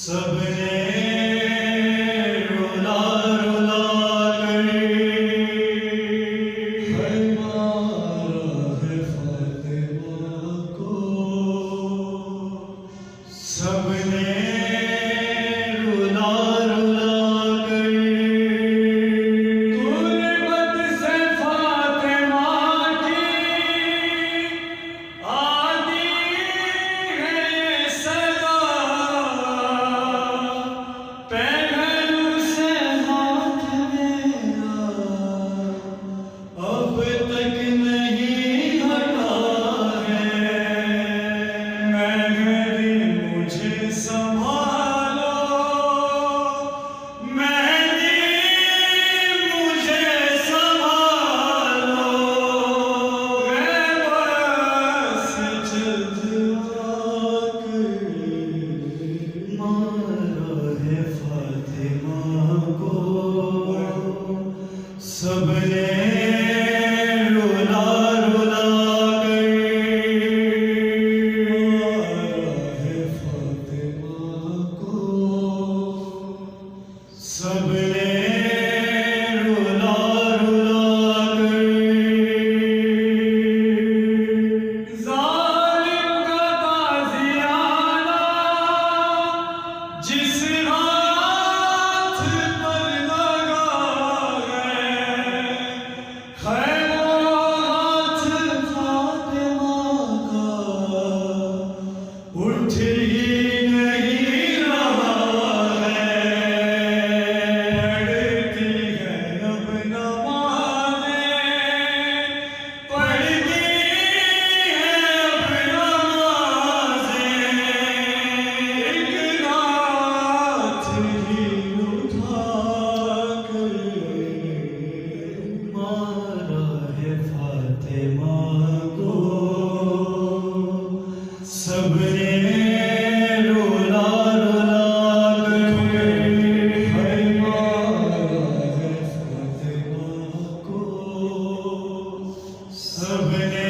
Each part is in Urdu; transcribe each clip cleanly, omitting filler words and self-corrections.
سب نے رولا رولا کر ہے مارا ہے فاطمہ کو، سب نے رولا رولا کر غربت سے فاطمہ کی آدھی ہے صدا، پہلو سے ہاتھ میرا اب تک نہیں ہٹا ہے، مہدی مجھے سنبھالو، مہدی مجھے سنبھالو، میں بس جذبا کر مارا ہے فاطمہ کو، سب نے رولا رولا کر مارا ہے فاطمہ کو، سب نے رولا رولا کر ظالم کا تازیانہ جس ہاتھ پر لگا ہے، خیر وہ ہاتھ فاطمہ کا اٹھ ہی نہیں رہا ہے، پڑھتی ہے اب نمازیں، پڑھتی ہے اب نمازیں، ایک رات ہی اٹھا کر مارا ہے فاطمہ کو، سب نے رولا رولا کر ہے مارا ہے فاطمہ کو، سب نے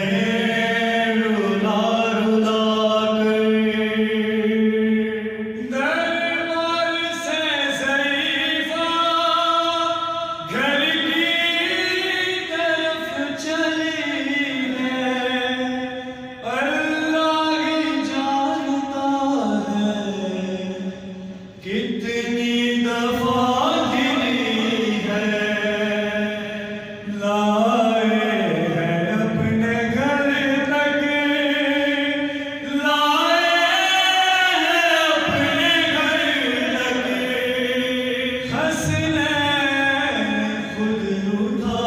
رولا رولا کر دربار سے ضعیفہ گھر کی طرف چلی ہے، اللہ ہی جانتا ہے کتنی دفعہ گری ہے، لائے ہیں اپنے گھر تک، لائے ہیں اپنے گھر تک، حسنین خود اٹھا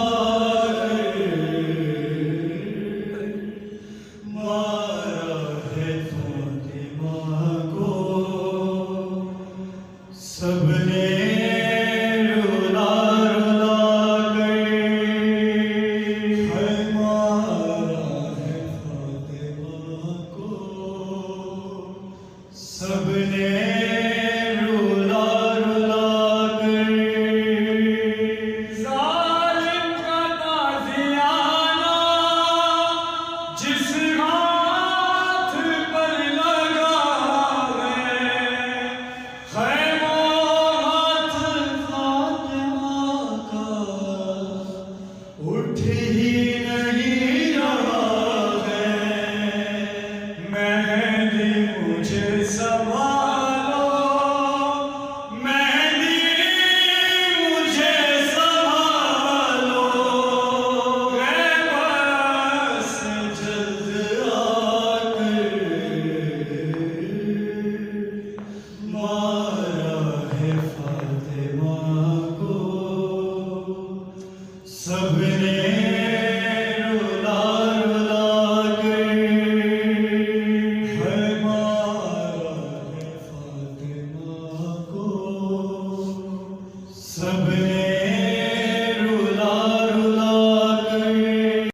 کر مارا ہے فاطمہ کو، سب نے رولا رولا کر ہے مارا ہے فاطمہ کو، سب نے